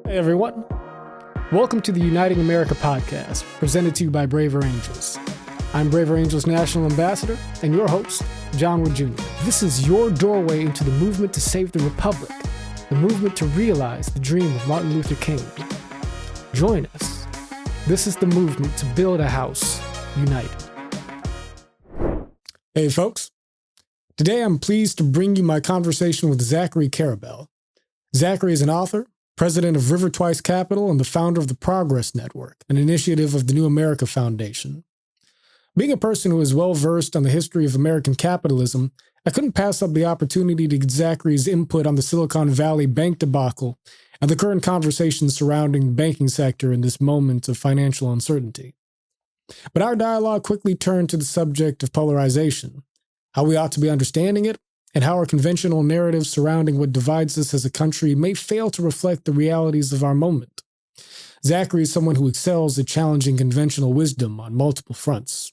Hey everyone, welcome to the Uniting America podcast, presented to you by braverangels. I'm braverangels National Ambassador and your host, JohnWoodJr. This is your doorway into the movement to save the Republic, the movement to realize the dream of Martin Luther King. Join us. This is the movement to build a house united. Hey folks, today I'm pleased to bring you my conversation with Zachary Karabell. Zachary is an author, president of River Twice Capital, and the founder of the Progress Network, an initiative of the New America Foundation. Being a person who is well-versed on the history of American capitalism, I couldn't pass up the opportunity to get Zachary's input on the Silicon Valley bank debacle and the current conversations surrounding the banking sector in this moment of financial uncertainty. But our dialogue quickly turned to the subject of polarization, how we ought to be understanding it, and how our conventional narratives surrounding what divides us as a country may fail to reflect the realities of our moment. Zachary is someone who excels at challenging conventional wisdom on multiple fronts.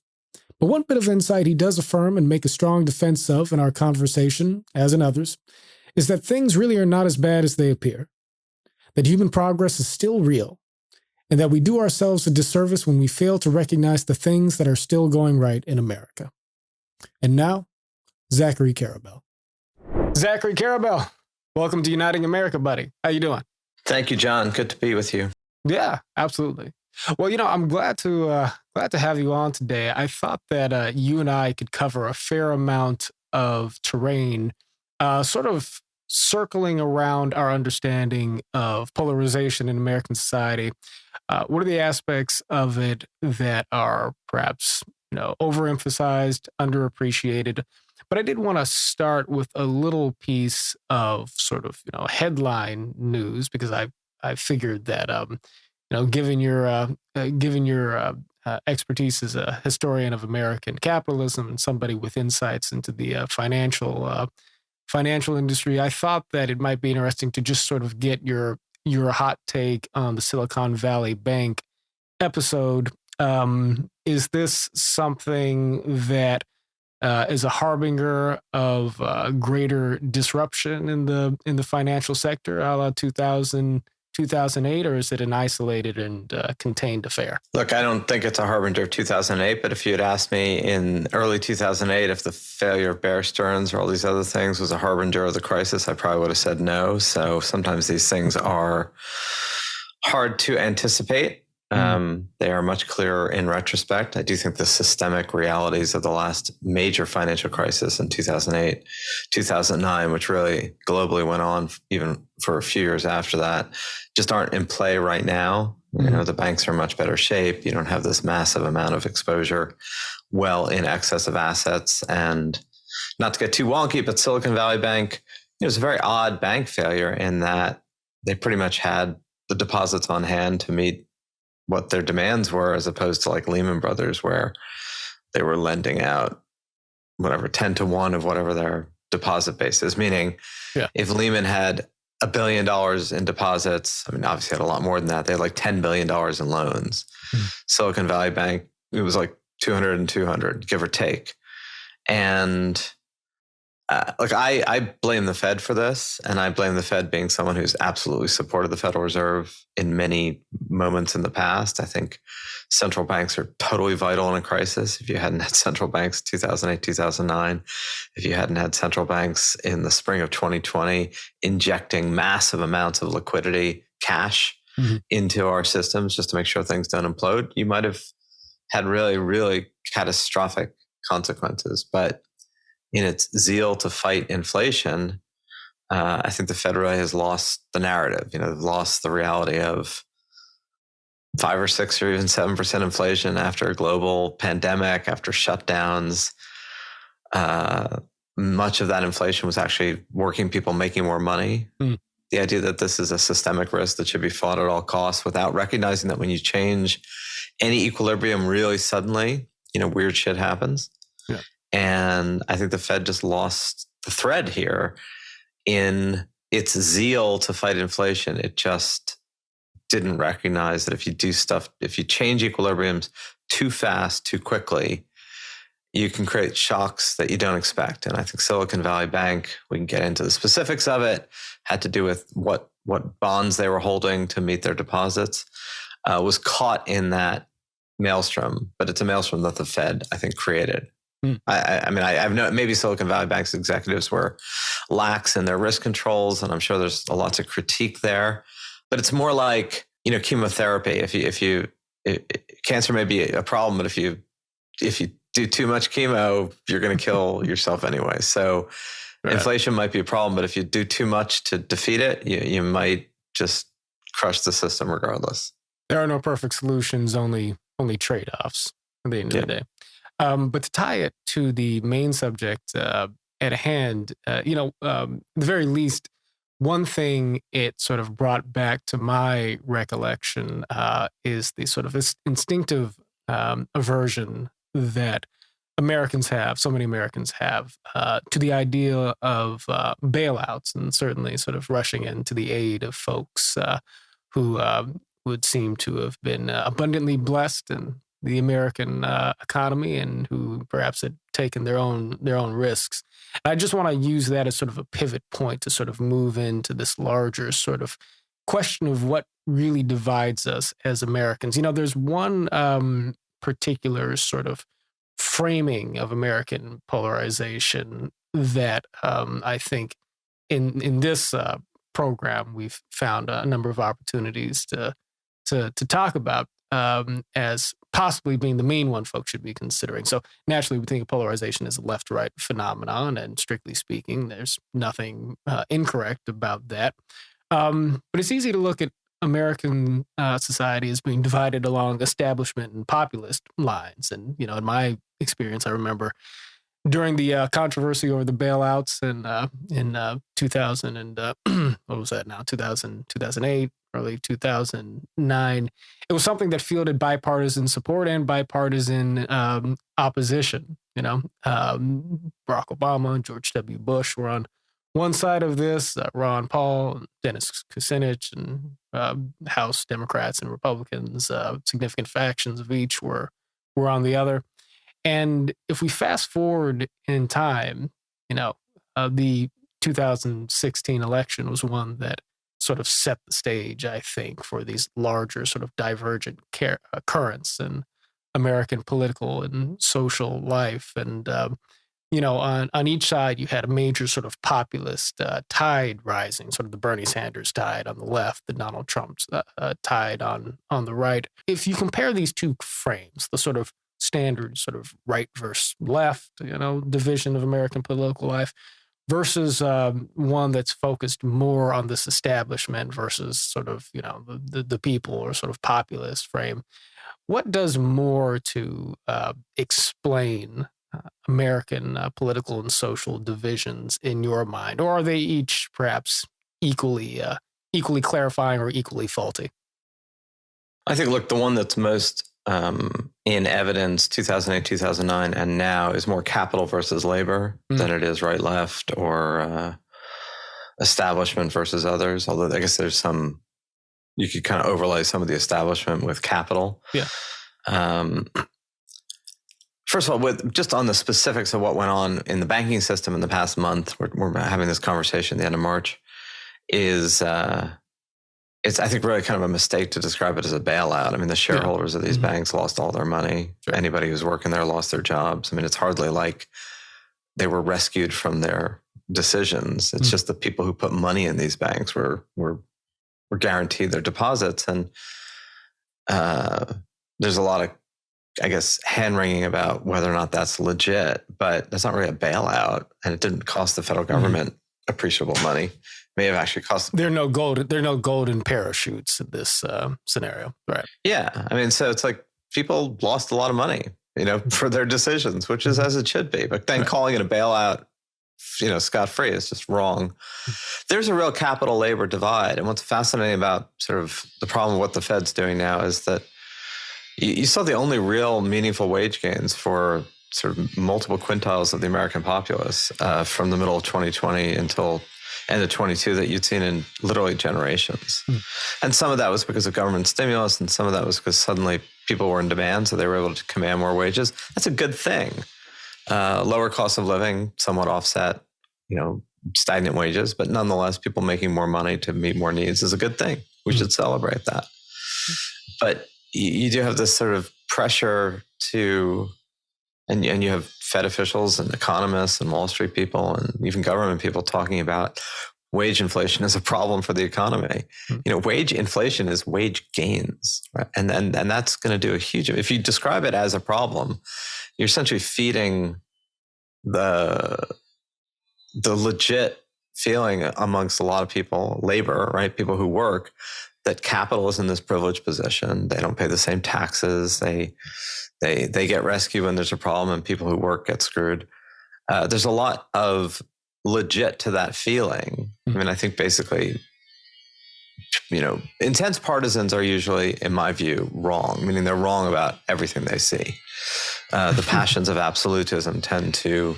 But one bit of insight he does affirm and make a strong defense of in our conversation, as in others, is that things really are not as bad as they appear, that human progress is still real, and that we do ourselves a disservice when we fail to recognize the things that are still going right in America. And now, Zachary Karabell. Zachary Karabell, welcome to Uniting America, buddy. How you doing? Thank you, John. Good to be with you. Yeah, absolutely. Well, I'm glad to have you on today. I thought that you and I could cover a fair amount of terrain, sort of circling around our understanding of polarization in American society. What are the aspects of it that are perhaps, overemphasized, underappreciated? But I did want to start with a little piece of sort of, headline news, because I figured that, given your expertise as a historian of American capitalism and somebody with insights into the financial industry, I thought that it might be interesting to just sort of get your hot take on the Silicon Valley Bank episode. Is this something that is a harbinger of greater disruption in the financial sector, a la 2008, or is it an isolated and contained affair? Look, I don't think it's a harbinger of 2008, but if you had asked me in early 2008 if the failure of Bear Stearns or all these other things was a harbinger of the crisis, I probably would have said no. So sometimes these things are hard to anticipate. They are much clearer in retrospect. I do think the systemic realities of the last major financial crisis in 2008, 2009, which really globally went on even for a few years after that, just aren't in play right now. The banks are in much better shape. You don't have this massive amount of exposure well in excess of assets. And not to get too wonky, but Silicon Valley Bank, it was a very odd bank failure in that they pretty much had the deposits on hand to meet what their demands were, as opposed to like Lehman Brothers, where they were lending out 10 to 1 of whatever their deposit base is. Meaning, if Lehman had $1 billion in deposits, obviously had a lot more than that. They had like $10 billion in loans. Silicon Valley Bank, it was like 200 and 200, give or take. And I blame the Fed for this, and I blame the Fed being someone who's absolutely supported the Federal Reserve in many moments in the past. I think central banks are totally vital in a crisis. If you hadn't had central banks 2008, 2009, if you hadn't had central banks in the spring of 2020 injecting massive amounts of liquidity, cash into our systems just to make sure things don't implode, you might have had really, really catastrophic consequences. But in its zeal to fight inflation, I think the Fed really has lost the narrative. They've lost the reality of 5 or 6 or even 7% inflation after a global pandemic, after shutdowns. Much of that inflation was actually working people making more money. The idea that this is a systemic risk that should be fought at all costs, without recognizing that when you change any equilibrium really suddenly, weird shit happens. Yeah. And I think the Fed just lost the thread here in its zeal to fight inflation. It just didn't recognize that if you change equilibriums too fast, too quickly, you can create shocks that you don't expect. And I think Silicon Valley Bank, we can get into the specifics of it, had to do with what what bonds they were holding to meet their deposits, was caught in that maelstrom. But it's a maelstrom that the Fed, I think, created. I've known maybe Silicon Valley Bank's executives were lax in their risk controls, and I'm sure there's a lot to critique there. But it's more like, chemotherapy. Cancer may be a problem, but if you do too much chemo, you're going to kill yourself anyway. So inflation might be a problem, but if you do too much to defeat it, you might just crush the system regardless. There are no perfect solutions, only trade-offs at the end of the day. But to tie it to the main subject at hand, at the very least, one thing it sort of brought back to my recollection is the sort of instinctive aversion that so many Americans have to the idea of bailouts, and certainly sort of rushing into the aid of folks who would seem to have been abundantly blessed in the American economy, and who perhaps had taken their own risks. And I just want to use that as sort of a pivot point to sort of move into this larger sort of question of what really divides us as Americans. There's one particular sort of framing of American polarization that I think in this program we've found a number of opportunities to talk about as possibly being the main one folks should be considering. So naturally, we think of polarization as a left-right phenomenon, and strictly speaking, there's nothing incorrect about that. But it's easy to look at American society as being divided along establishment and populist lines. And, in my experience, I remember during the controversy over the bailouts in 2000 and what was that now? 2008, early 2009. It was something that fielded bipartisan support and bipartisan opposition. Barack Obama and George W. Bush were on one side of this, Ron Paul, Dennis Kucinich, and House Democrats and Republicans, significant factions of each were on the other. And if we fast forward in time, the 2016 election was one that sort of set the stage, I think, for these larger sort of divergent currents in American political and social life. And, on each side, you had a major sort of populist tide rising, sort of the Bernie Sanders tide on the left, the Donald Trump's tide on the right. If you compare these two frames, the sort of standard sort of right versus left, division of American political life, versus one that's focused more on this establishment versus sort of, the people or sort of populist frame. What does more to explain American political and social divisions in your mind? Or are they each perhaps equally clarifying or equally faulty? I think, look, the one that's most in evidence 2008, 2009, and now is more capital versus labor than it is right, left, or establishment versus others. Although I guess there's you could kind of overlay some of the establishment with capital. Yeah. First of all, just on the specifics of what went on in the banking system in the past month, we're having this conversation at the end of March, is it's, I think, really kind of a mistake to describe it as a bailout. I mean, the shareholders of these banks lost all their money. Sure. Anybody who's working there lost their jobs. I mean, it's hardly like they were rescued from their decisions. It's just the people who put money in these banks were guaranteed their deposits. And there's a lot of, I guess, hand-wringing about whether or not that's legit, but that's not really a bailout, and it didn't cost the federal government appreciable money. It may have actually cost. There are no golden parachutes in this scenario, right? Yeah, I mean, so it's like people lost a lot of money, for their decisions, which is as it should be. But then calling it a bailout, scot-free is just wrong. There's a real capital labor divide, and what's fascinating about sort of the problem of what the Fed's doing now is that you saw the only real meaningful wage gains for sort of multiple quintiles of the American populace from the middle of 2020 until end of 22 that you'd seen in literally generations. And some of that was because of government stimulus, and some of that was because suddenly people were in demand, so they were able to command more wages. That's a good thing. Lower cost of living somewhat offset, stagnant wages, but nonetheless, people making more money to meet more needs is a good thing. We should celebrate that. But you do have this sort of pressure to, and you have Fed officials and economists and Wall Street people and even government people talking about wage inflation as a problem for the economy. Wage inflation is wage gains, right? And that's going to do a huge, if you describe it as a problem, you're essentially feeding the legit feeling amongst a lot of people, labor, right? People who work, that capital is in this privileged position. They don't pay the same taxes. They get rescued when there's a problem, and people who work get screwed. There's a lot of legit to that feeling. I mean, I think basically, intense partisans are usually, in my view, wrong, meaning they're wrong about everything they see. The passions of absolutism tend to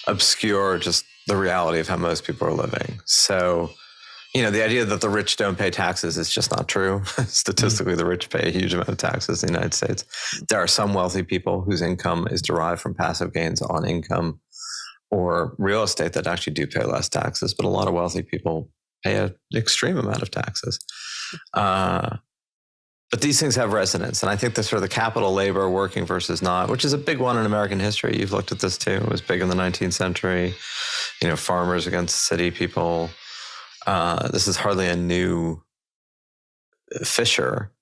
obscure just the reality of how most people are living. So, the idea that the rich don't pay taxes is just not true. Statistically, the rich pay a huge amount of taxes in the United States. There are some wealthy people whose income is derived from passive gains on income or real estate that actually do pay less taxes, but a lot of wealthy people pay an extreme amount of taxes. But these things have resonance. And I think the sort of the capital labor working versus not, which is a big one in American history. You've looked at this too. It was big in the 19th century, farmers against city people. This is hardly a new fissure.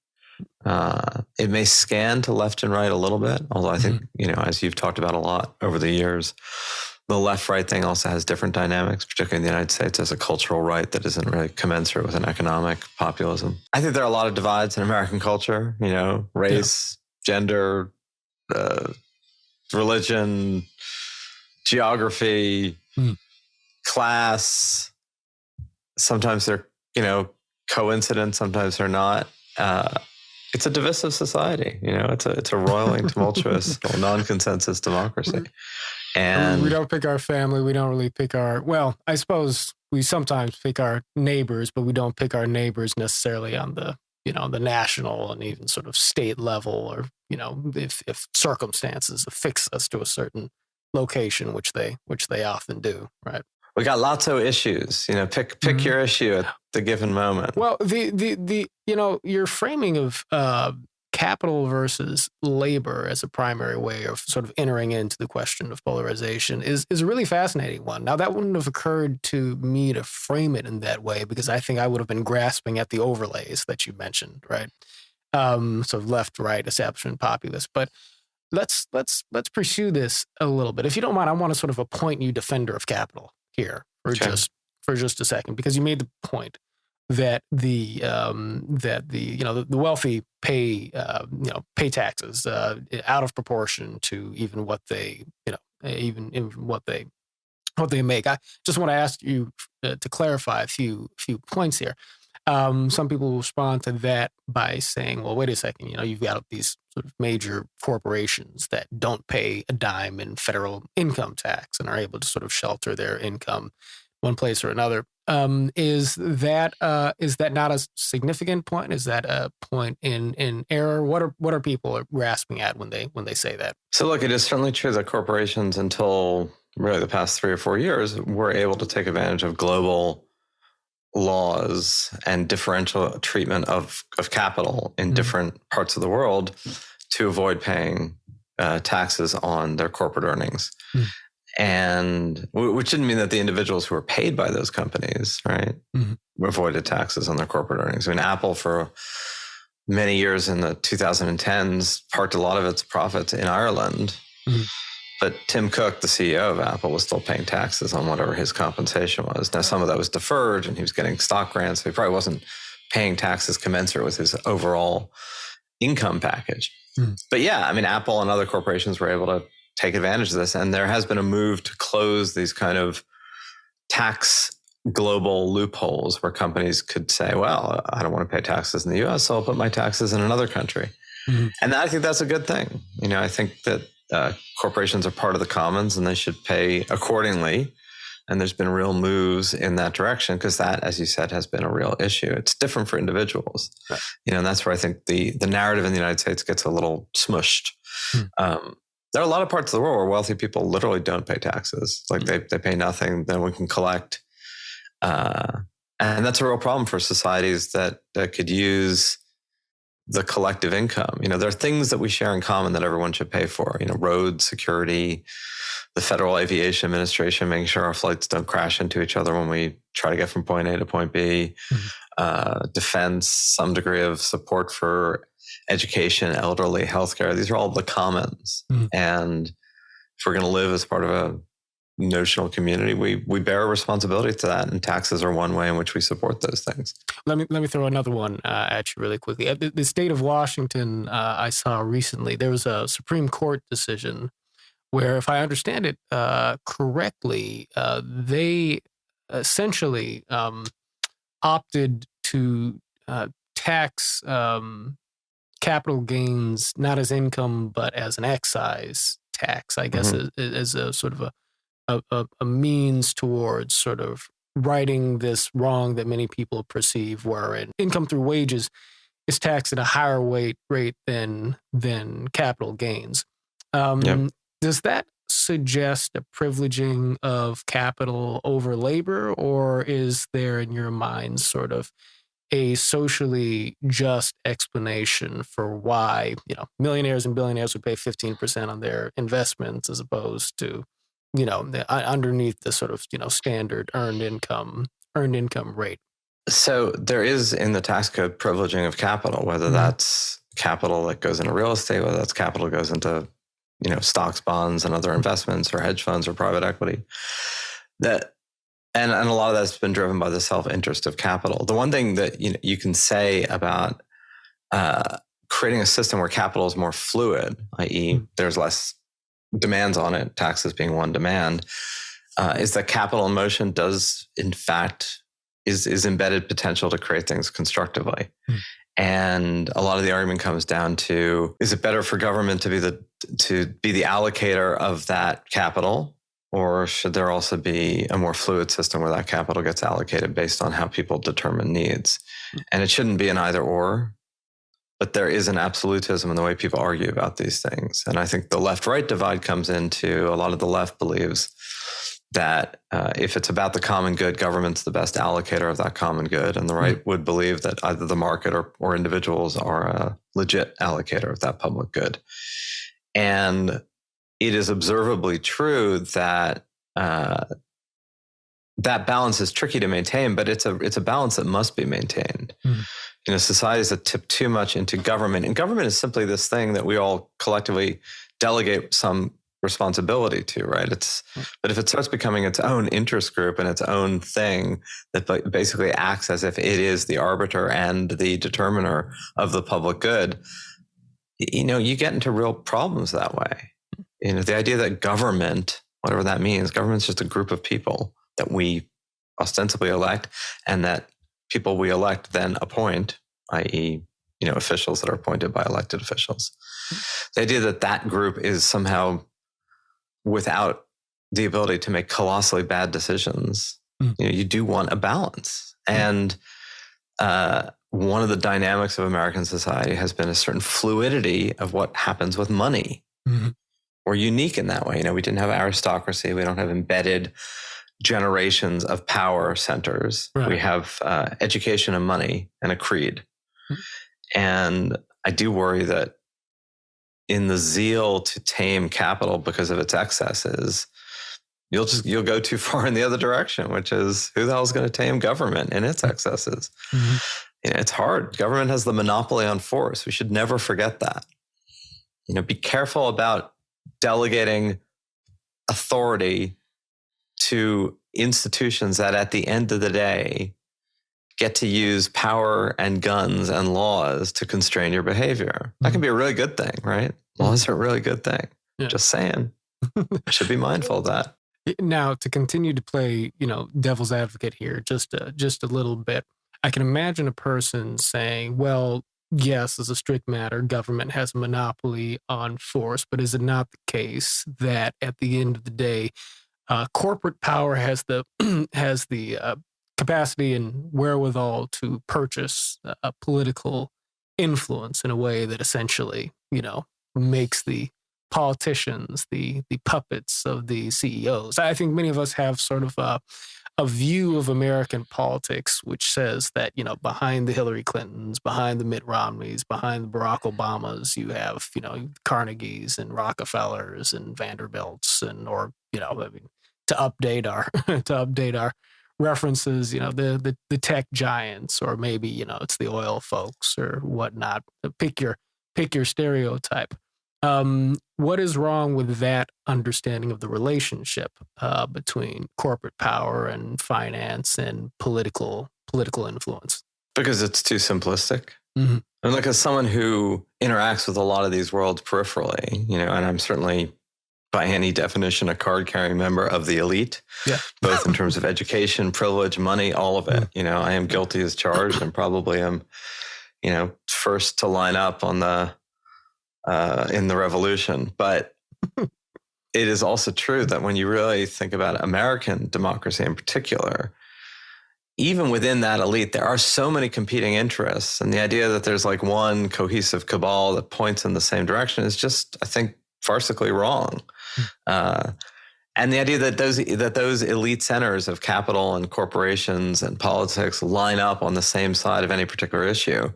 It may scan to left and right a little bit, although I think, as you've talked about a lot over the years, the left-right thing also has different dynamics, particularly in the United States as a cultural right that isn't really commensurate with an economic populism. I think there are a lot of divides in American culture, race, gender, religion, geography, class. Sometimes they're, coincident, sometimes they're not. It's a divisive society, it's a roiling, tumultuous, non-consensus democracy. And we don't pick our family. We don't really pick I suppose we sometimes pick our neighbors, but we don't pick our neighbors necessarily on the national and even sort of state level, or, if circumstances affix us to a certain location, which they often do, right? We got lots of issues, pick your issue at the given moment. Well, the your framing of capital versus labor as a primary way of sort of entering into the question of polarization is a really fascinating one. Now, that wouldn't have occurred to me to frame it in that way, because I think I would have been grasping at the overlays that you mentioned, right? Sort of left, right, establishment, populist. But let's pursue this a little bit. If you don't mind, I want to sort of appoint you defender of capital here for just a second, because you made the point that the wealthy pay taxes out of proportion to even what they what they make. I just want to ask you to clarify a few points here. Some people will respond to that by saying, well, wait a second, you've got these sort of major corporations that don't pay a dime in federal income tax and are able to sort of shelter their income one place or another. Is that not a significant point? Is that a point in error? What are people grasping at when they say that? So look, it is certainly true that corporations, until really the past 3 or 4 years, were able to take advantage of global laws and differential treatment of capital in different parts of the world to avoid paying taxes on their corporate earnings. And which didn't mean that the individuals who were paid by those companies, right, avoided taxes on their corporate earnings. I mean, Apple for many years in the 2010s parked a lot of its profits in Ireland. But Tim Cook, the CEO of Apple, was still paying taxes on whatever his compensation was. Now, some of that was deferred and he was getting stock grants, so he probably wasn't paying taxes commensurate with his overall income package. But yeah, I mean, Apple and other corporations were able to take advantage of this. And there has been a move to close these kind of tax global loopholes where companies could say, well, I don't want to pay taxes in the US, so I'll put my taxes in another country. And I think that's a good thing. I think that corporations are part of the commons and they should pay accordingly. And there's been real moves in that direction because that, as you said, has been a real issue. It's different for individuals. Right. And that's where I think the narrative in the United States gets a little smushed. There are a lot of parts of the world where wealthy people literally don't pay taxes. Like they pay nothing, then we can collect. And that's a real problem for societies that could use the collective income. There are things that we share in common that everyone should pay for. Road security, the Federal Aviation Administration, making sure our flights don't crash into each other when we try to get from point A to point B. Defense, some degree of support for education, elderly, healthcare. These are all the commons. And if we're going to live as part of a notional community, we bear a responsibility to that, and taxes are one way in which we support those things. Let me throw another one at you really quickly. The state of Washington, I saw recently, there was a Supreme Court decision where, if I understand it correctly, they essentially opted to tax capital gains not as income but as an excise tax, I guess, as a sort of a means towards sort of righting this wrong that many people perceive, wherein income through wages is taxed at a higher rate than capital gains. Does that suggest a privileging of capital over labor, or is there in your mind sort of a socially just explanation for why, millionaires and billionaires would pay 15% on their investments as opposed to, underneath the sort of, standard earned income rate? So there is in the tax code privileging of capital, whether that's capital that goes into real estate, whether that's capital that goes into, stocks, bonds, and other investments, or hedge funds, or private equity. And a lot of that's been driven by the self-interest of capital. The one thing that you can say about creating a system where capital is more fluid, i.e., there's less demands on it, taxes being one demand, is that capital in motion does, in fact, is embedded potential to create things constructively. And a lot of the argument comes down to, is it better for government to be the allocator of that capital, or should there also be a more fluid system where that capital gets allocated based on how people determine needs? And it shouldn't be an either or, but there is an absolutism in the way people argue about these things. And I think the left-right divide comes into, a lot of the left believes that if it's about the common good, government's the best allocator of that common good. And the right would believe that either the market or individuals are a legit allocator of that public good. And it is observably true that that balance is tricky to maintain, but it's a balance that must be maintained. Societies that tip too much into government, and government is simply this thing that we all collectively delegate some responsibility to, right? But if it starts becoming its own interest group and its own thing that basically acts as if it is the arbiter and the determiner of the public good, you get into real problems that way. The idea that government, whatever that means, government's just a group of people that we ostensibly elect, and that people we elect then appoint, i.e., officials that are appointed by elected officials. The idea that that group is somehow without the ability to make colossally bad decisions, you do want a balance. And one of the dynamics of American society has been a certain fluidity of what happens with money. We're unique in that way. We didn't have aristocracy. We don't have embedded generations of power centers. Right. We have education and money and a creed. And I do worry that in the zeal to tame capital because of its excesses, you'll go too far in the other direction, which is, who the hell is going to tame government in its excesses? It's hard. Government has the monopoly on force. We should never forget that. Be careful about delegating authority to institutions that at the end of the day get to use power and guns and laws to constrain your behavior. That can be a really good thing, right? Laws are a really good thing. Yeah. Just saying. I should be mindful of that. Now, to continue to play, devil's advocate here, just a little bit, I can imagine a person saying, well, yes, as a strict matter, government has a monopoly on force, but is it not the case that at the end of the day, corporate power has the capacity and wherewithal to purchase a political influence in a way that essentially, makes the politicians, the puppets of the CEOs. I think many of us have sort of a view of American politics which says that, behind the Hillary Clintons, behind the Mitt Romneys, behind the Barack Obamas, you have, Carnegies and Rockefellers and Vanderbilts to update our references, the tech giants, or maybe, it's the oil folks or whatnot. Pick your stereotype. What is wrong with that understanding of the relationship between corporate power and finance and political influence? Because it's too simplistic. Mm-hmm. And like, as someone who interacts with a lot of these worlds peripherally, and I'm certainly by any definition a card-carrying member of the elite, both in terms of education, privilege, money, all of it. I am guilty as charged, and probably am, first to line up on the in the revolution. But it is also true that when you really think about American democracy in particular, even within that elite, there are so many competing interests. And the idea that there's like one cohesive cabal that points in the same direction is just, I think, farcically wrong. And the idea that those elite centers of capital and corporations and politics line up on the same side of any particular issue,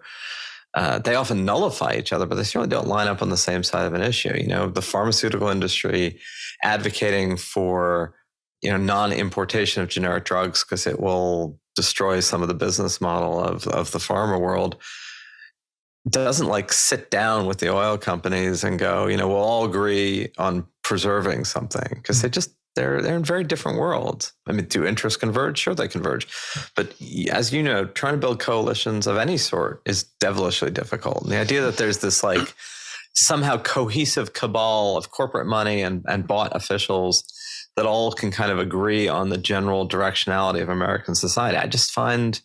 they often nullify each other, but they certainly don't line up on the same side of an issue. The pharmaceutical industry advocating for, non-importation of generic drugs because it will destroy some of the business model of the pharma world, doesn't like sit down with the oil companies and go, we'll all agree on preserving something, because they're in very different worlds. I mean, do interests converge? Sure, they converge. But as you know, trying to build coalitions of any sort is devilishly difficult. And the idea that there's this like somehow cohesive cabal of corporate money and bought officials that all can kind of agree on the general directionality of American society, I just find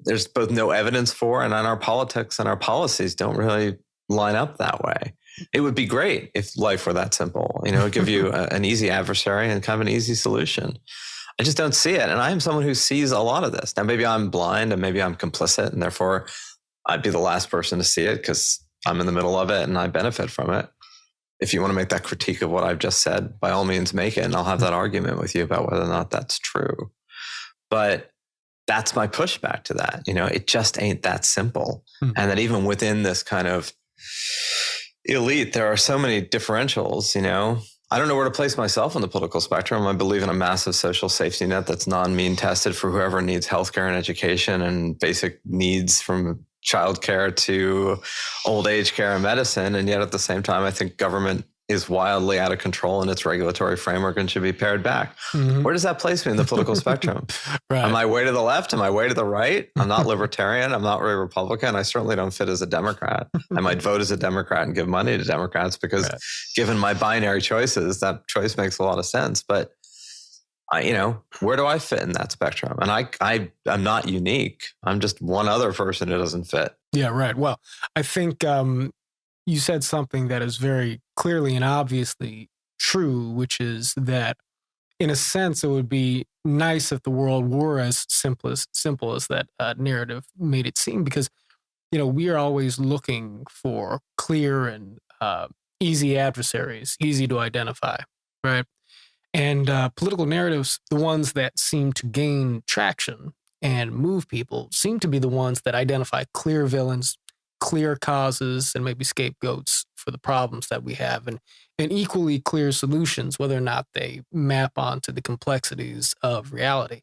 there's both no evidence for, and our politics and our policies don't really line up that way. It would be great if life were that simple. It would give you an easy adversary and kind of an easy solution. I just don't see it. And I am someone who sees a lot of this. Now, maybe I'm blind and maybe I'm complicit, and therefore I'd be the last person to see it because I'm in the middle of it and I benefit from it. If you want to make that critique of what I've just said, by all means make it, and I'll have that argument with you about whether or not that's true. But that's my pushback to that. It just ain't that simple. And that even within this kind of elite, there are so many differentials. I don't know where to place myself on the political spectrum. I believe in a massive social safety net that's non-mean tested for whoever needs healthcare and education and basic needs, from childcare to old age care and medicine. And yet at the same time, I think government is wildly out of control in its regulatory framework and should be pared back. Mm-hmm. Where does that place me in the political spectrum? Right. Am I way to the left? Am I way to the right? I'm not libertarian. I'm not really Republican. I certainly don't fit as a Democrat. I might vote as a Democrat and give money to Democrats because given my binary choices, that choice makes a lot of sense. But where do I fit in that spectrum? And I'm not unique. I'm just one other person who doesn't fit. Yeah, right. Well, I think you said something that is very clearly and obviously true, which is that in a sense, it would be nice if the world were as simple as that narrative made it seem, because, we are always looking for clear and easy adversaries, easy to identify, right? And political narratives, the ones that seem to gain traction and move people, seem to be the ones that identify clear villains, clear causes, and maybe scapegoats for the problems that we have, and equally clear solutions, whether or not they map onto the complexities of reality.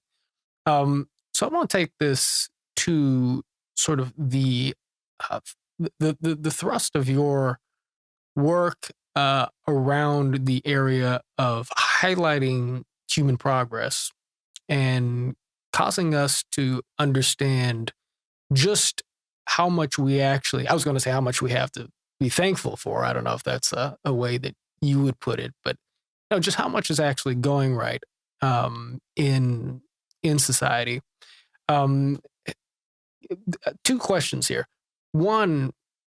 So I want to take this to sort of the thrust of your work around the area of highlighting human progress and causing us to understand just how much we actually, I was going to say how much we have to be thankful for. I don't know if that's a way that you would put it, but just how much is actually going right in society. Two questions here. One,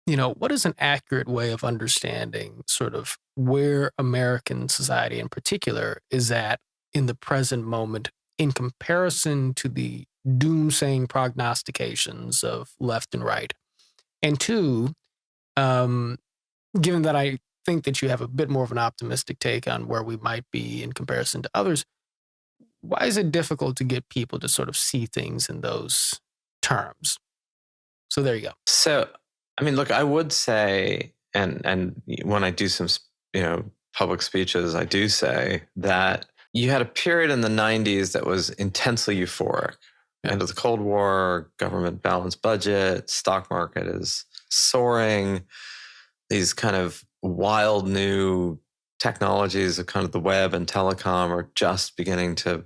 what is an accurate way of understanding sort of where American society in particular is at in the present moment in comparison to the doomsaying prognostications of left and right? And two, given that I think that you have a bit more of an optimistic take on where we might be in comparison to others. Why is it difficult to get people to sort of see things in those terms? So there you go. So, I mean, look, I would say, and when I do some, public speeches, I do say that you had a period in the 90s that was intensely euphoric. Yeah. End of the Cold War, government balanced budget, stock market is soaring. These kind of wild new technologies of kind of the web and telecom are just beginning to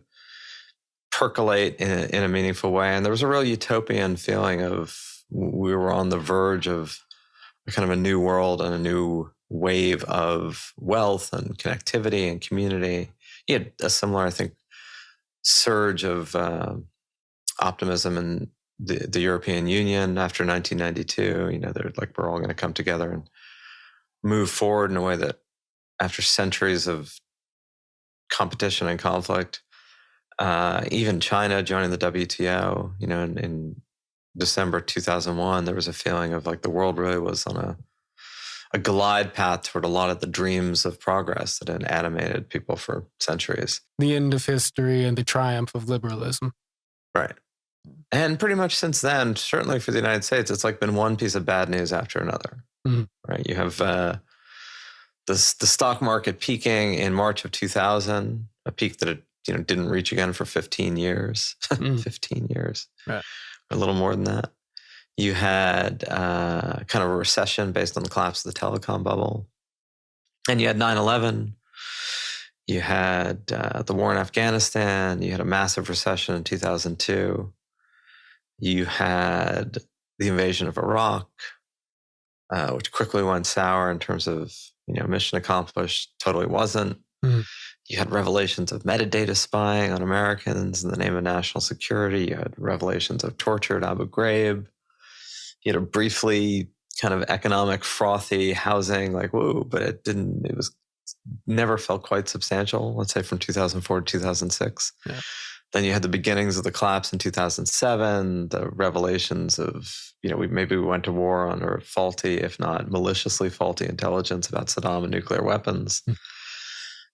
percolate in a meaningful way. And there was a real utopian feeling of we were on the verge of kind of a new world and a new wave of wealth and connectivity and community. You had a similar, I think, surge of optimism in the European Union after 1992. They're like, we're all going to come together and move forward in a way that after centuries of competition and conflict, even China joining the WTO, in December 2001, there was a feeling of like the world really was on a glide path toward a lot of the dreams of progress that had animated people for centuries. The end of history and the triumph of liberalism. Right. And pretty much since then, certainly for the United States, it's like been one piece of bad news after another. Mm-hmm. Right. You have the stock market peaking in March of 2000, a peak that it didn't reach again for 15 years. 15 years. Right. A little more than that. You had kind of a recession based on the collapse of the telecom bubble. And you had 9/11. You had the war in Afghanistan. You had a massive recession in 2002. You had the invasion of Iraq, which quickly went sour in terms of, mission accomplished, totally wasn't. Mm. You had revelations of metadata spying on Americans in the name of national security. You had revelations of torture at Abu Ghraib. You had a briefly kind of economic frothy housing, like, whoa, but it was never felt quite substantial, let's say from 2004 to 2006. Yeah. Then you had the beginnings of the collapse in 2007, the revelations of, we went to war under faulty, if not maliciously faulty intelligence about Saddam and nuclear weapons. Mm.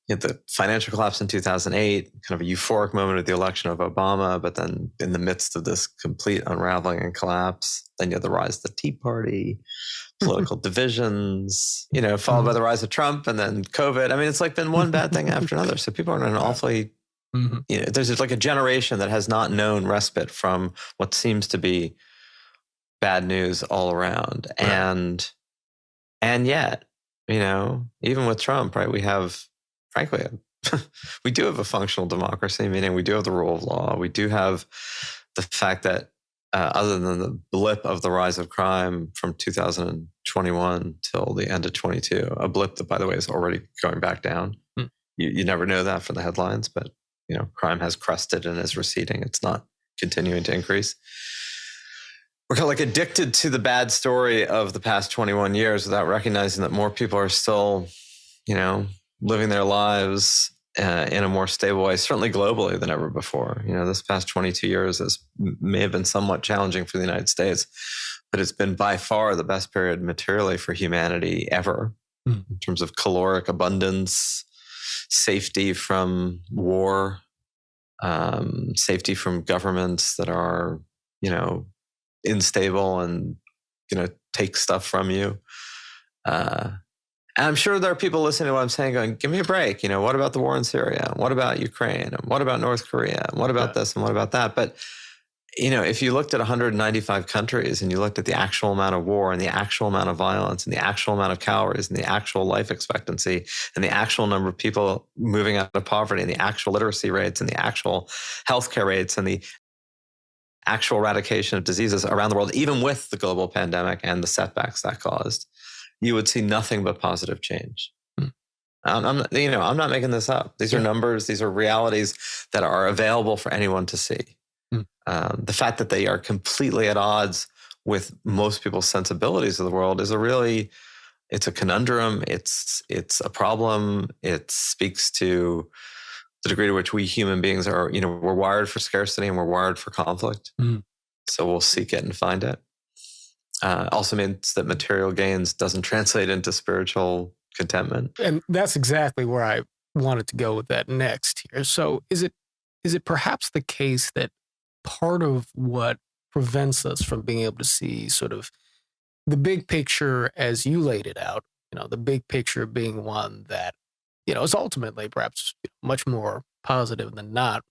You had the financial collapse in 2008, kind of a euphoric moment of the election of Obama, but then in the midst of this complete unraveling and collapse, then you had the rise of the Tea Party, political divisions, followed by the rise of Trump and then COVID. I mean, it's like been one bad thing after another. So people are in an awfully, there's like a generation that has not known respite from what seems to be bad news all around. Right. And yet, even with Trump, right, we have, frankly, we do have a functional democracy, meaning we do have the rule of law. We do have the fact that other than the blip of the rise of crime from 2021 till the end of 22, a blip that, by the way, is already going back down. Mm. You never know that from the headlines, but crime has crested and is receding. It's not continuing to increase. We're kind of like addicted to the bad story of the past 21 years without recognizing that more people are still, living their lives in a more stable way, certainly globally than ever before. This past 22 years may have been somewhat challenging for the United States, but it's been by far the best period materially for humanity ever in terms of caloric abundance, safety from war, safety from governments that are, unstable and take stuff from you. And I'm sure there are people listening to what I'm saying going, give me a break. What about the war in Syria? What about Ukraine? And what about North Korea? And what about this? And what about that? But, if you looked at 195 countries and you looked at the actual amount of war and the actual amount of violence and the actual amount of calories and the actual life expectancy and the actual number of people moving out of poverty and the actual literacy rates and the actual healthcare rates and the actual eradication of diseases around the world, even with the global pandemic and the setbacks that caused, you would see nothing but positive change. I'm not making this up. These are numbers. These are realities that are available for anyone to see. The fact that they are completely at odds with most people's sensibilities of the world is it's a conundrum. It's a problem. It speaks to the degree to which we human beings are, we're wired for scarcity and we're wired for conflict. So we'll seek it and find it. Also means that material gains doesn't translate into spiritual contentment. And that's exactly where I wanted to go with that next here. So is it perhaps the case that part of what prevents us from being able to see sort of the big picture as you laid it out, the big picture being one that, is ultimately perhaps much more positive than not.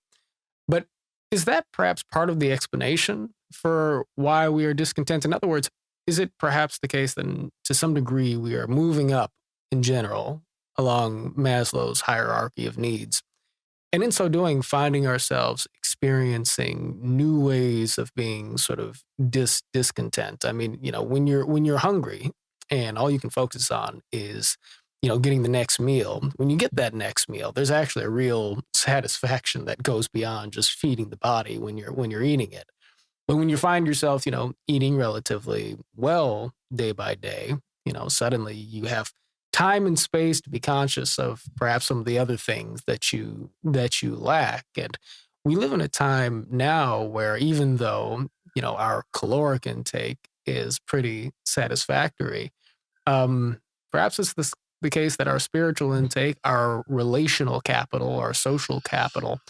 But is that perhaps part of the explanation for why we are discontent? In other words, is it perhaps the case that to some degree we are moving up in general along Maslow's hierarchy of needs? And in so doing, finding ourselves experiencing new ways of being sort of discontent. I mean, when you're hungry and all you can focus on is, getting the next meal. When you get that next meal, there's actually a real satisfaction that goes beyond just feeding the body when you're eating it. But when you find yourself, eating relatively well day by day, suddenly you have time and space to be conscious of perhaps some of the other things that you lack. And we live in a time now where even though, our caloric intake is pretty satisfactory, perhaps it's the case that our spiritual intake, our relational capital, our social capital,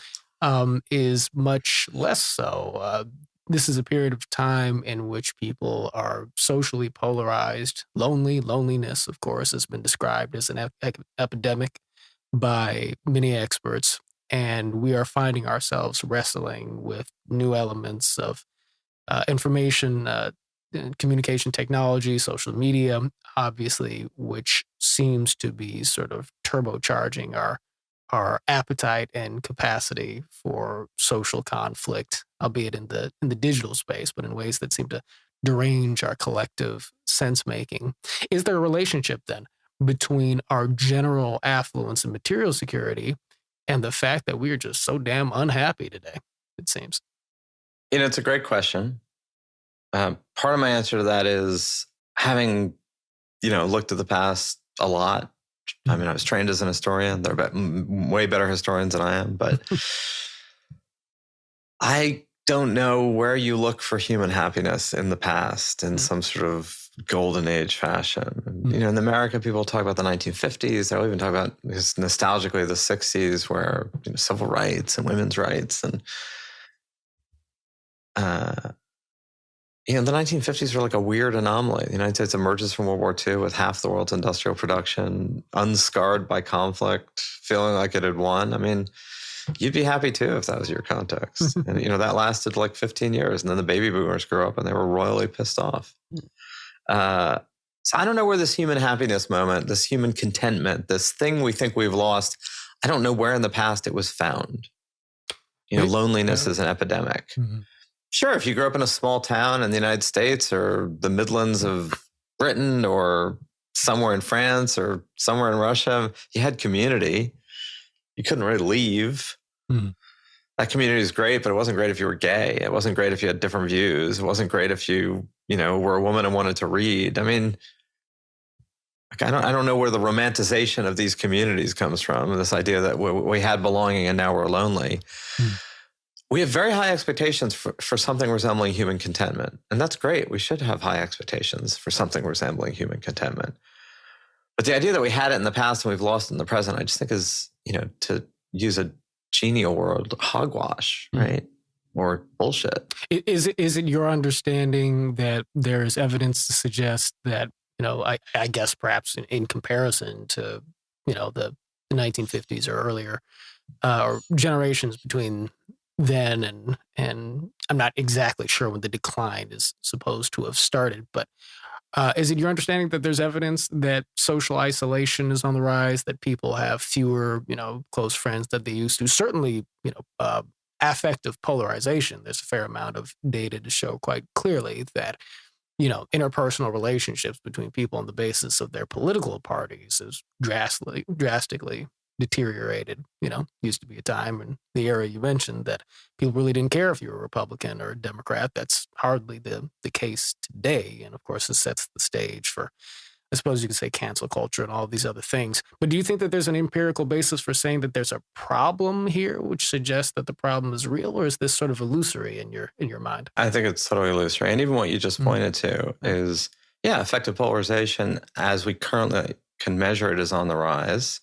is much less so. This is a period of time in which people are socially polarized. Loneliness, of course, has been described as an epidemic by many experts. And we are finding ourselves wrestling with new elements of information, communication technology, social media, obviously, which seems to be sort of turbocharging our appetite and capacity for social conflict, albeit in the digital space, but in ways that seem to derange our collective sense making. Is there a relationship then between our general affluence and material security and the fact that we are just so damn unhappy today, it seems? It's a great question. Part of my answer to that is having, looked at the past a lot. I mean, I was trained as an historian. There are way better historians than I am, but I don't know where you look for human happiness in the past in some sort of golden age fashion. In America, people talk about the 1950s. They'll even talk about nostalgically the 60s, where civil rights and women's rights and the 1950s were like a weird anomaly. The United States emerges from World War II with half the world's industrial production, unscarred by conflict, feeling like it had won. I mean, you'd be happy too if that was your context. And, that lasted like 15 years. And then the baby boomers grew up and they were royally pissed off. So I don't know where this human happiness moment, this human contentment, this thing we think we've lost, I don't know where in the past it was found. Loneliness is an epidemic. Mm-hmm. Sure, if you grew up in a small town in the United States or the Midlands of Britain or somewhere in France or somewhere in Russia, you had community. You couldn't really leave. Mm-hmm. That community is great, but it wasn't great if you were gay. It wasn't great if you had different views. It wasn't great if you, were a woman and wanted to read. I mean, I don't know where the romanticization of these communities comes from, this idea that we had belonging and now we're lonely. Mm-hmm. We have very high expectations for something resembling human contentment. And that's great. We should have high expectations for something resembling human contentment. But the idea that we had it in the past and we've lost it in the present, I just think is, to use a genial word, hogwash, right? Or bullshit. Is it your understanding that there's evidence to suggest that, I guess perhaps in comparison to, the 1950s or earlier, or generations between then and I'm not exactly sure when the decline is supposed to have started, but is it your understanding that there's evidence that social isolation is on the rise, that people have fewer, close friends that they used to? Certainly, affective polarization. There's a fair amount of data to show quite clearly that, interpersonal relationships between people on the basis of their political parties is drastically deteriorated. Used to be a time in the era you mentioned that people really didn't care if you were a Republican or a Democrat. That's hardly the case today. And of course, it sets the stage for, I suppose you could say, cancel culture and all these other things. But do you think that there's an empirical basis for saying that there's a problem here, which suggests that the problem is real, or is this sort of illusory in your mind? I think it's totally illusory. And even what you just pointed to is, affective polarization as we currently can measure it is on the rise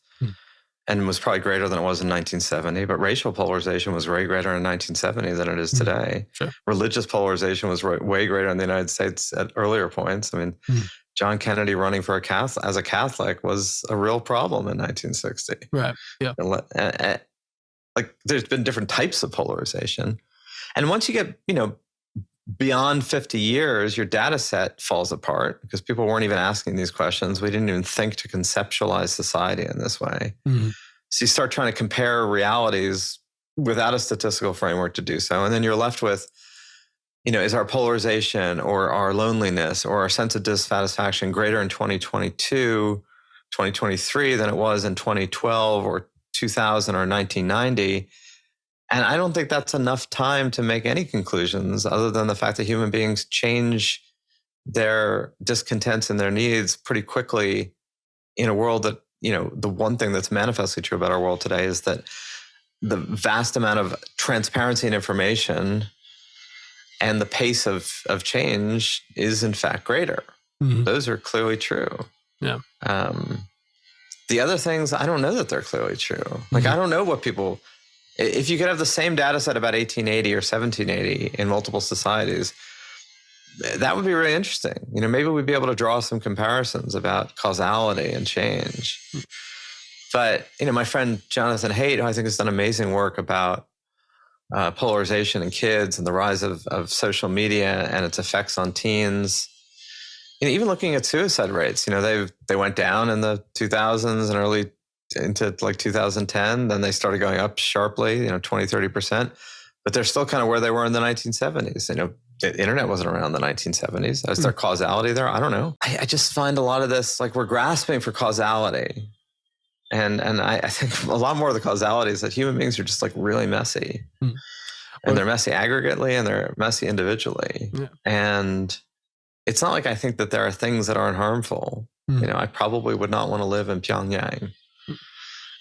and was probably greater than it was in 1970. But racial polarization was way greater in 1970 than it is today. Sure. Religious polarization was way greater in the United States at earlier points. I mean, John Kennedy running for as a Catholic was a real problem in 1960. Right. Yeah. Like there's been different types of polarization. And once you get, beyond 50 years, your data set falls apart because people weren't even asking these questions. We didn't even think to conceptualize society in this way. So you start trying to compare realities without a statistical framework to do so. And then you're left with, is our polarization or our loneliness or our sense of dissatisfaction greater in 2022, 2023 than it was in 2012 or 2000 or 1990? And I don't think that's enough time to make any conclusions other than the fact that human beings change their discontents and their needs pretty quickly in a world that, the one thing that's manifestly true about our world today is that the vast amount of transparency and information and the pace of change is in fact greater. Those are clearly true. Yeah. The other things, I don't know that they're clearly true. Like, I don't know what people... If you could have the same data set about 1880 or 1780 in multiple societies, that would be really interesting. Maybe we'd be able to draw some comparisons about causality and change. But, my friend Jonathan Haidt, who I think has done amazing work about polarization in kids and the rise of social media and its effects on teens, even looking at suicide rates, they went down in the 2000s and early into like 2010, then they started going up sharply, 20-30%, but they're still kind of where they were in the 1970s. The internet wasn't around in the 1970s. Is there causality there? I don't know. I just find a lot of this, like, we're grasping for causality. And I think a lot more of the causality is that human beings are just like really messy. And they're messy aggregately and they're messy individually. Yeah. And it's not like I think that there are things that aren't harmful. I probably would not want to live in Pyongyang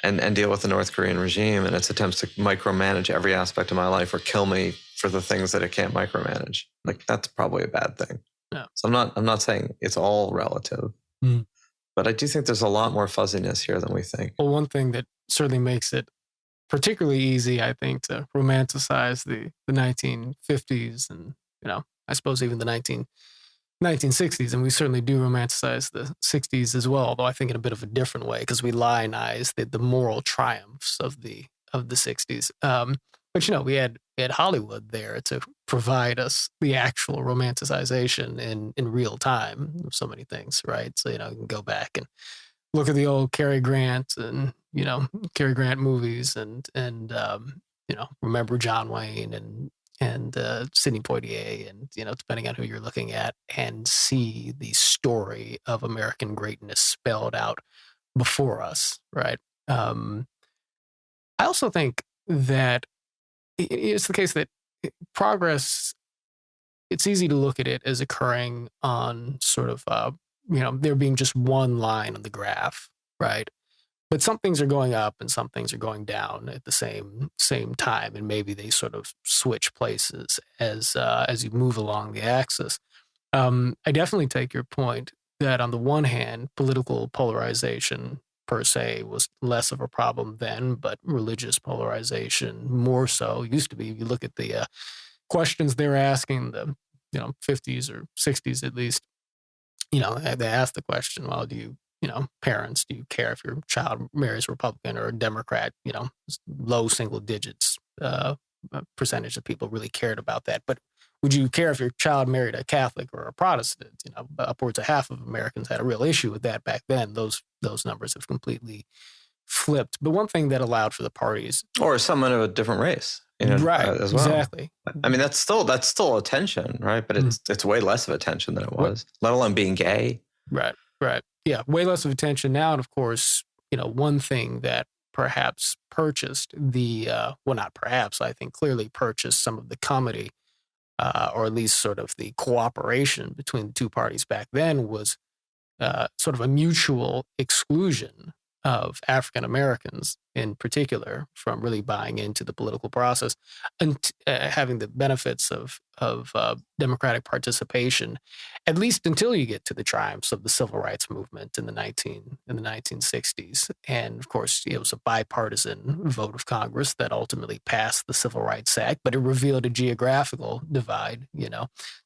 and deal with the North Korean regime and its attempts to micromanage every aspect of my life or kill me for the things that it can't micromanage. Like, that's probably a bad thing. Yeah. So I'm not saying it's all relative, but I do think there's a lot more fuzziness here than we think. Well, one thing that certainly makes it particularly easy, I think, to romanticize the 1950s and, I suppose even the 1960s, and we certainly do romanticize the 60s as well, although I think in a bit of a different way because we lionize the moral triumphs of the 60s. But we had Hollywood there to provide us the actual romanticization in real time of so many things, right? So you can go back and look at the old Cary Grant and Cary Grant movies and remember John Wayne and Sidney Poitier and, depending on who you're looking at, and see the story of American greatness spelled out before us, right? I also think that it's the case that progress, it's easy to look at it as occurring on sort of, there being just one line on the graph, right? But some things are going up and some things are going down at the same time, and maybe they sort of switch places as you move along the axis. I definitely take your point that on the one hand, political polarization per se was less of a problem then, but religious polarization more so. Used to be. If you look at the questions they were asking, the 50s or 60s at least, they asked the question, well, parents, do you care if your child marries a Republican or a Democrat? Low single digits percentage of people really cared about that. But would you care if your child married a Catholic or a Protestant? Upwards of half of Americans had a real issue with that back then. Those numbers have completely flipped. But one thing that allowed for the parties, or someone of a different race, right? As well. Exactly. I mean, that's still attention, right? But it's way less of attention than it was. Let alone being gay. Right. Yeah, way less of attention now. And of course, one thing that perhaps purchased I think clearly purchased some of the comedy, or at least sort of the cooperation between the two parties back then was sort of a mutual exclusion of African Americans in particular from really buying into the political process and having the benefits of democratic participation, at least until you get to the triumphs of the civil rights movement in the 1960s. And of course, it was a bipartisan vote of Congress that ultimately passed the Civil Rights Act, but it revealed a geographical divide.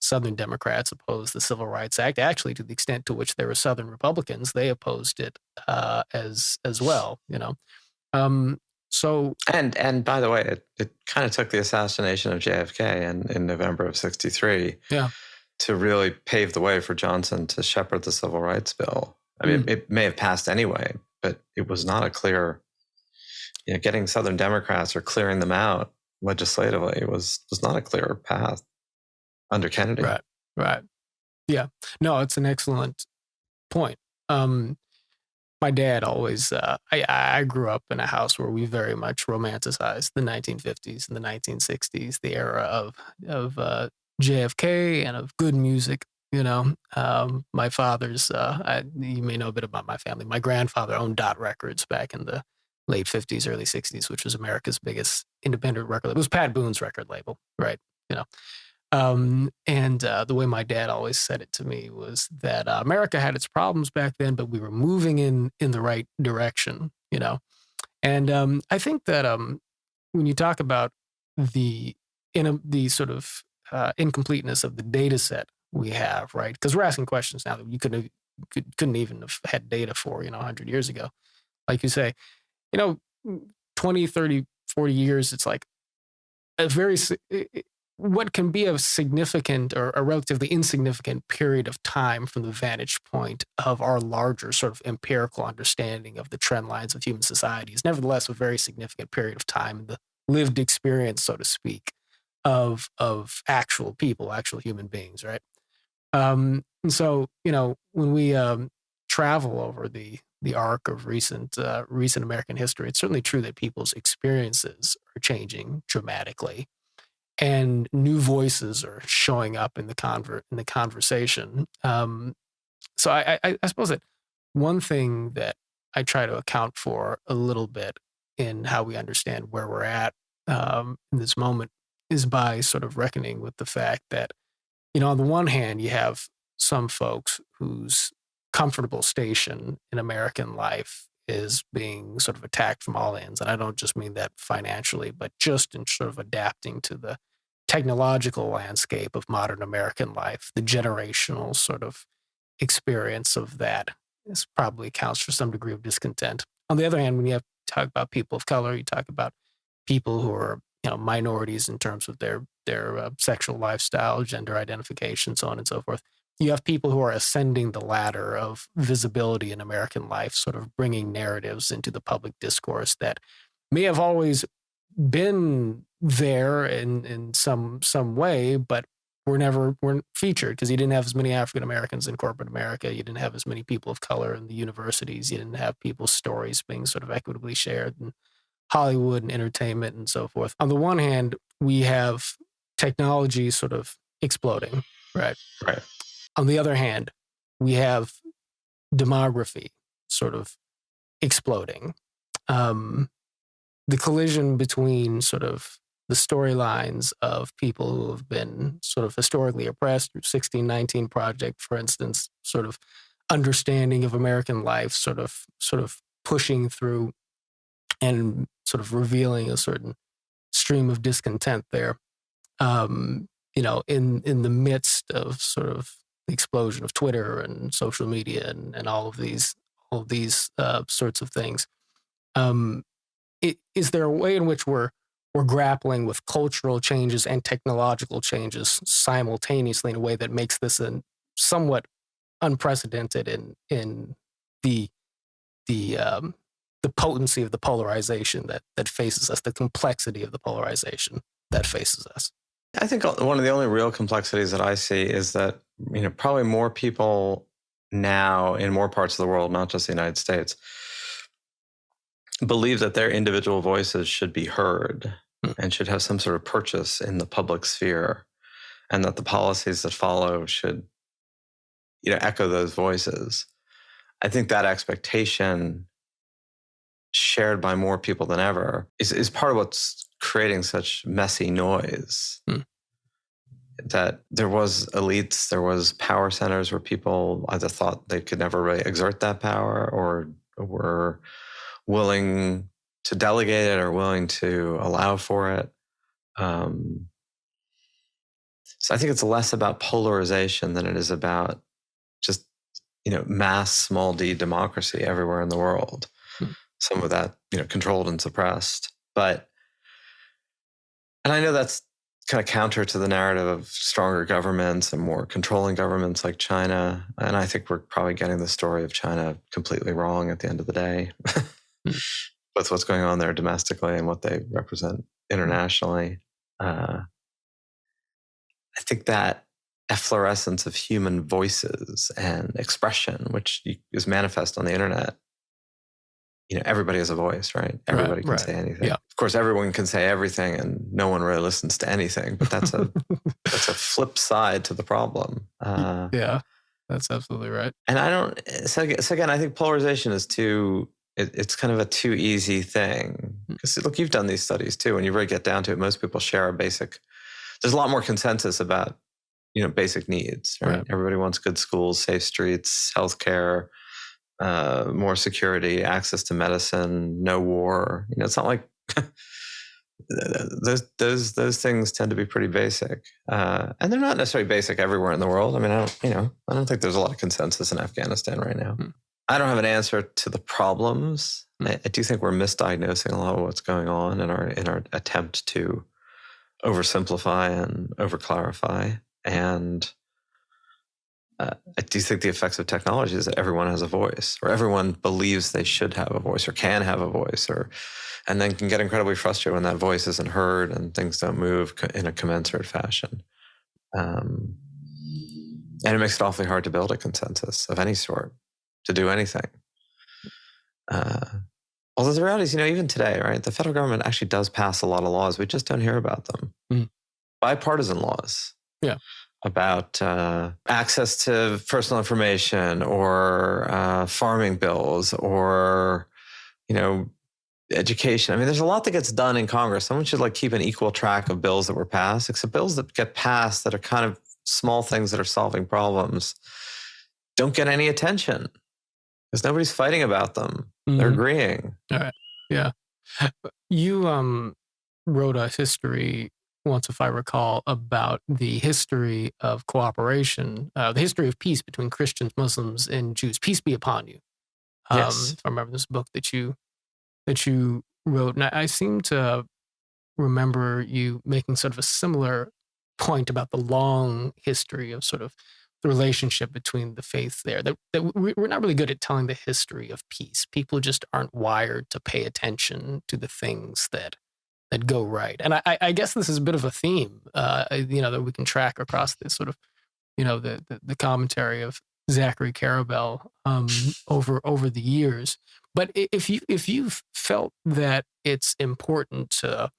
Southern Democrats opposed the Civil Rights Act. Actually, to the extent to which there were Southern Republicans, they opposed it as well. And by the way, it kind of took the assassination of JFK in November of '63 to really pave the way for Johnson to shepherd the Civil Rights Bill. I mean, it may have passed anyway, but it was not a clear, getting Southern Democrats or clearing them out legislatively was not a clear path under Kennedy. Right. Yeah. No, it's an excellent point. My dad always, I grew up in a house where we very much romanticized the 1950s and the 1960s, the era of JFK and of good music. My father's, you may know a bit about my family. My grandfather owned Dot Records back in the late 50s, early 60s, which was America's biggest independent record label. It was Pat Boone's record label, right? And the way my dad always said it to me was that America had its problems back then, but we were moving in the right direction, And I think that when you talk about the sort of incompleteness of the data set we have, right? Because we're asking questions now that you couldn't even have had data for, 100 years ago. Like you say, 20, 30, 40 years, it's like a very... what can be a significant or a relatively insignificant period of time from the vantage point of our larger sort of empirical understanding of the trend lines of human society is nevertheless a very significant period of time in the lived experience, so to speak, of actual people, actual human beings, right? And so, when we travel over the arc of recent American history, it's certainly true that people's experiences are changing dramatically. And new voices are showing up in the conversation. So I suppose that one thing that I try to account for a little bit in how we understand where we're at in this moment is by sort of reckoning with the fact that, on the one hand, you have some folks whose comfortable station in American life is being sort of attacked from all ends. And I don't just mean that financially, but just in sort of adapting to the technological landscape of modern American life. The generational sort of experience of that probably accounts for some degree of discontent. On the other hand, when you talk about people of color, you talk about people who are minorities in terms of their sexual lifestyle, gender identification, so on and so forth. You have people who are ascending the ladder of visibility in American life, sort of bringing narratives into the public discourse that may have always been there in some way, but weren't featured because you didn't have as many African Americans in corporate America. You didn't have as many people of color in the universities. You didn't have people's stories being sort of equitably shared in Hollywood and entertainment and so forth. On the one hand, we have technology sort of exploding, right? Right. On the other hand, we have demography sort of exploding. The collision between sort of the storylines of people who have been sort of historically oppressed through 1619 Project, for instance, sort of understanding of American life, sort of pushing through and sort of revealing a certain stream of discontent there. In the midst of sort of the explosion of Twitter and social media and all of these sorts of things. Is there a way in which we're grappling with cultural changes and technological changes simultaneously in a way that makes this a somewhat unprecedented in the potency of the polarization that faces us, the complexity of the polarization that faces us? I think one of the only real complexities that I see is that, probably more people now in more parts of the world, not just the United States, believe that their individual voices should be heard and should have some sort of purchase in the public sphere, and that the policies that follow should, echo those voices. I think that expectation shared by more people than ever is part of what's creating such messy noise. That there was elites, there was power centers where people either thought they could never really exert that power or were willing to delegate it or willing to allow for it. So I think it's less about polarization than it is about just, mass small d democracy everywhere in the world. Some of that, controlled and suppressed. And I know that's kind of counter to the narrative of stronger governments and more controlling governments like China. And I think we're probably getting the story of China completely wrong at the end of the day. With what's going on there domestically and what they represent internationally. I think that efflorescence of human voices and expression, which is manifest on the internet, everybody has a voice, right? Everybody can say anything. Yeah. Of course, everyone can say everything and no one really listens to anything, but that's a flip side to the problem. Yeah, that's absolutely right. And so again, I think polarization is it's kind of a too easy thing. Because look, you've done these studies too. When you really get down to it, most people share there's a lot more consensus about, basic needs, right? Everybody wants good schools, safe streets, healthcare, more security, access to medicine, no war. It's not like those things tend to be pretty basic, and they're not necessarily basic everywhere in the world. I mean, I don't think there's a lot of consensus in Afghanistan right now. I don't have an answer to the problems. I do think we're misdiagnosing a lot of what's going on in our attempt to oversimplify and overclarify. And I do think the effects of technology is that everyone has a voice, or everyone believes they should have a voice or can have a voice, and then can get incredibly frustrated when that voice isn't heard and things don't move in a commensurate fashion. And it makes it awfully hard to build a consensus of any sort, to do anything. Although the reality is, even today, right, the federal government actually does pass a lot of laws. We just don't hear about them. Bipartisan laws. Yeah. About access to personal information, or farming bills, or, education. I mean, there's a lot that gets done in Congress. Someone should keep an equal track of bills that were passed, except bills that get passed that are kind of small things that are solving problems don't get any attention because nobody's fighting about them. They're agreeing. All right. Yeah. You wrote a history once, if I recall, about the history of cooperation, the history of peace between Christians, Muslims, and Jews. Peace be upon you. Yes. If I remember this book that you wrote, and I seem to remember you making sort of a similar point about the long history of sort of the relationship between the faiths there. That we're not really good at telling the history of peace. People just aren't wired to pay attention to the things that go right. And I guess this is a bit of a theme, that we can track across this sort of, the commentary of Zachary Karabell over the years. But if you've felt that it's important to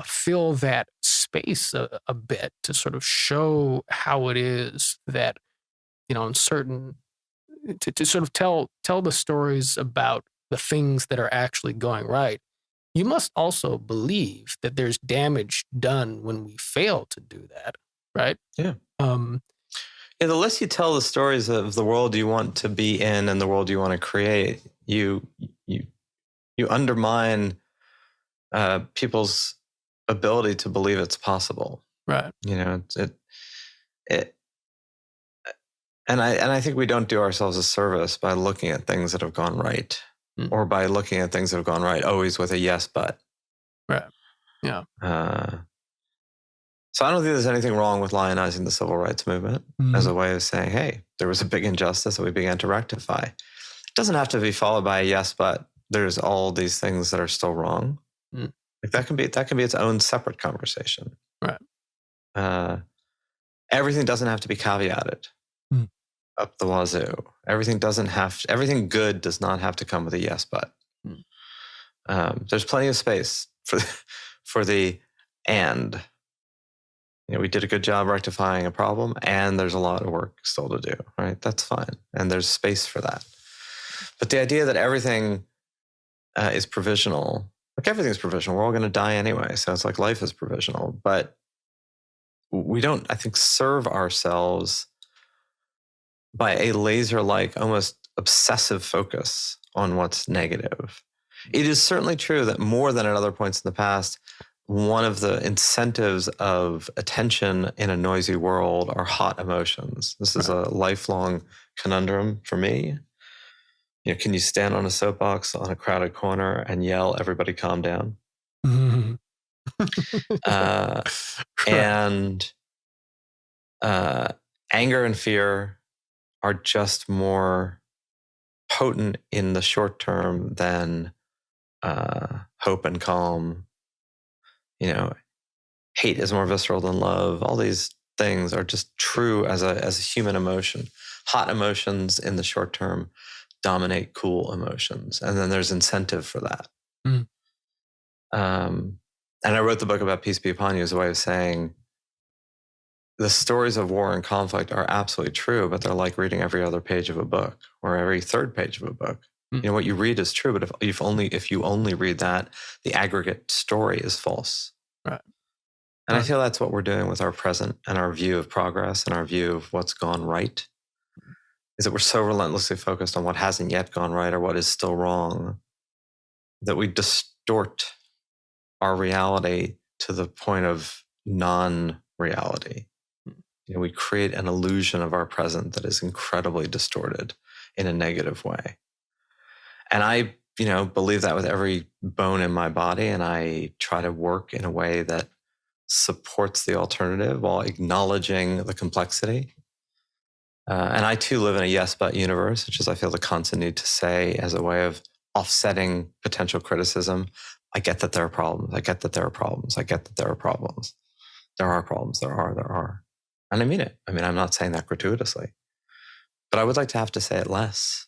fill that space a bit, to sort of show how it is that, in certain, to sort of tell the stories about the things that are actually going right, you must also believe that there's damage done when we fail to do that, right? Yeah. The less you tell the stories of the world you want to be in and the world you want to create, you undermine people's ability to believe it's possible. Right. And I think we don't do ourselves a service by looking at things that have gone right, or by looking at things that have gone right always with a yes, but. Right. Yeah. So I don't think there's anything wrong with lionizing the civil rights movement as a way of saying, hey, there was a big injustice that we began to rectify. It doesn't have to be followed by a yes, but there's all these things that are still wrong. That can be its own separate conversation. Right. Everything doesn't have to be caveated up the wazoo. Everything good does not have to come with a yes, but. There's plenty of space for the and. We did a good job rectifying a problem, and there's a lot of work still to do, right? That's fine. And there's space for that. But the idea that everything is provisional. Like everything's provisional. We're all going to die anyway. So it's like life is provisional. But we don't, I think, serve ourselves by a laser-like, almost obsessive focus on what's negative. It is certainly true that more than at other points in the past, one of the incentives of attention in a noisy world are hot emotions. This is a lifelong conundrum for me. You know, can you stand on a soapbox on a crowded corner and yell, "Everybody calm down"? Mm-hmm. And anger and fear are just more potent in the short term than hope and calm. You know, hate is more visceral than love. All these things are just true as a human emotion. Hot emotions in the short term dominate cool emotions, and then there's incentive for that. Mm. And I wrote the book about Peace Be Upon You as a way of saying the stories of war and conflict are absolutely true, but they're like reading every other page of a book or every third page of a book. You know, what you read is true, but if you only read that, the aggregate story is false. Right. And I feel that's what we're doing with our present and our view of progress and our view of what's gone right, is that we're so relentlessly focused on what hasn't yet gone right or what is still wrong that we distort our reality to the point of non-reality. You know, we create an illusion of our present that is incredibly distorted in a negative way. And I, believe that with every bone in my body, and I try to work in a way that supports the alternative while acknowledging the complexity. And I too live in a yes but universe, which is, I feel, the constant need to say as a way of offsetting potential criticism. I get that there are problems. I get that there are problems. I get that there are problems. There are problems. There are. And I mean it. I mean, I'm not saying that gratuitously, but I would like to have to say it less.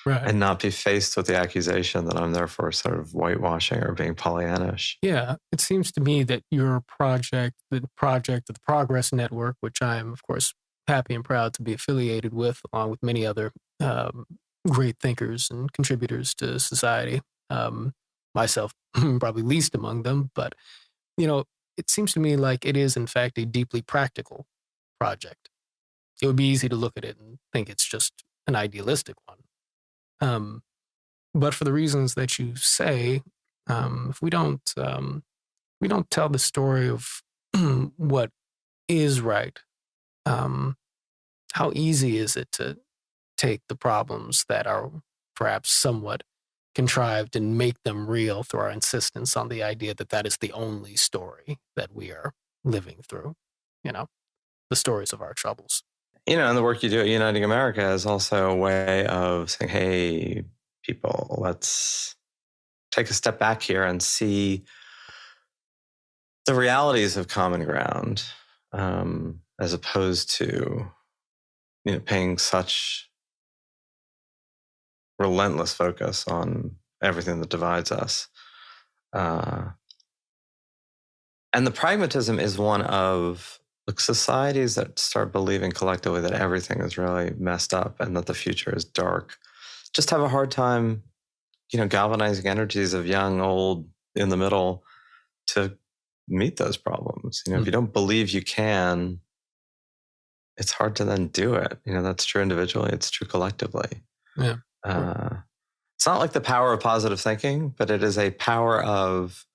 Right. And not be faced with the accusation that I'm therefore sort of whitewashing or being Pollyannish. Yeah. It seems to me that your project, the project of the Progress Network, which I am, of course, happy and proud to be affiliated with, along with many other great thinkers and contributors to society, myself probably least among them, but, it seems to me like it is, in fact, a deeply practical project. It would be easy to look at it and think it's just an idealistic one. But for the reasons that you say, if we don't tell the story of what is right, how easy is it to take the problems that are perhaps somewhat contrived and make them real through our insistence on the idea that that is the only story that we are living through, the stories of our troubles. And the work you do at Uniting America is also a way of saying, hey, people, let's take a step back here and see the realities of common ground, as opposed to, paying such relentless focus on everything that divides us. And the pragmatism is one of societies that start believing collectively that everything is really messed up and that the future is dark, just have a hard time, galvanizing energies of young, old, in the middle to meet those problems. If you don't believe you can, it's hard to then do it. That's true individually. It's true collectively. Yeah. It's not like the power of positive thinking, but it is a power of,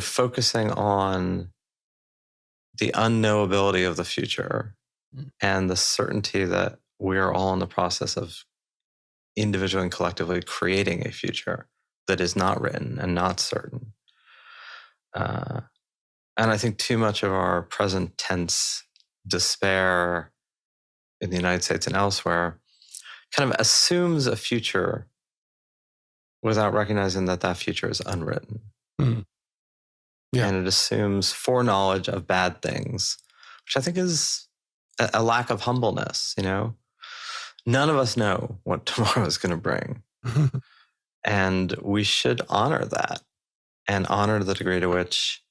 focusing on the unknowability of the future and the certainty that we are all in the process of individually and collectively creating a future that is not written and not certain. And I think too much of our present tense despair in the United States and elsewhere kind of assumes a future without recognizing that that future is unwritten. Yeah. And it assumes foreknowledge of bad things, which I think is a lack of humbleness. None of us know what tomorrow is going to bring. And we should honor that and honor the degree to which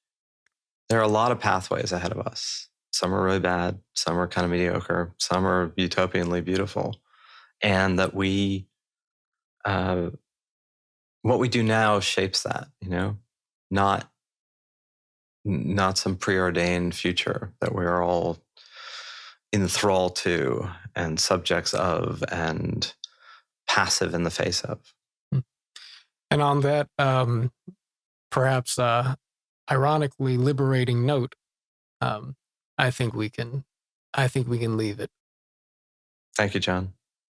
there are a lot of pathways ahead of us. Some are really bad. Some are kind of mediocre. Some are utopianly beautiful. And that we what we do now shapes that, not some preordained future that we're all enthralled to and subjects of and passive in the face of. And on that, perhaps ironically liberating note, I think we can leave it. Thank you, John,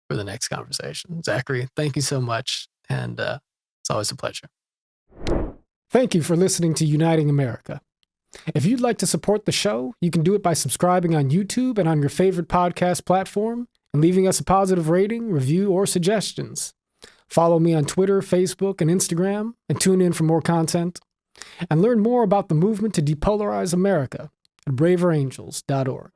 for the next conversation. Zachary, thank you so much, and it's always a pleasure. Thank you for listening to Uniting America. If you'd like to support the show, you can do it by subscribing on YouTube and on your favorite podcast platform and leaving us a positive rating, review, or suggestions. Follow me on Twitter, Facebook, and Instagram, and tune in for more content. And learn more about the movement to depolarize America at braverangels.org.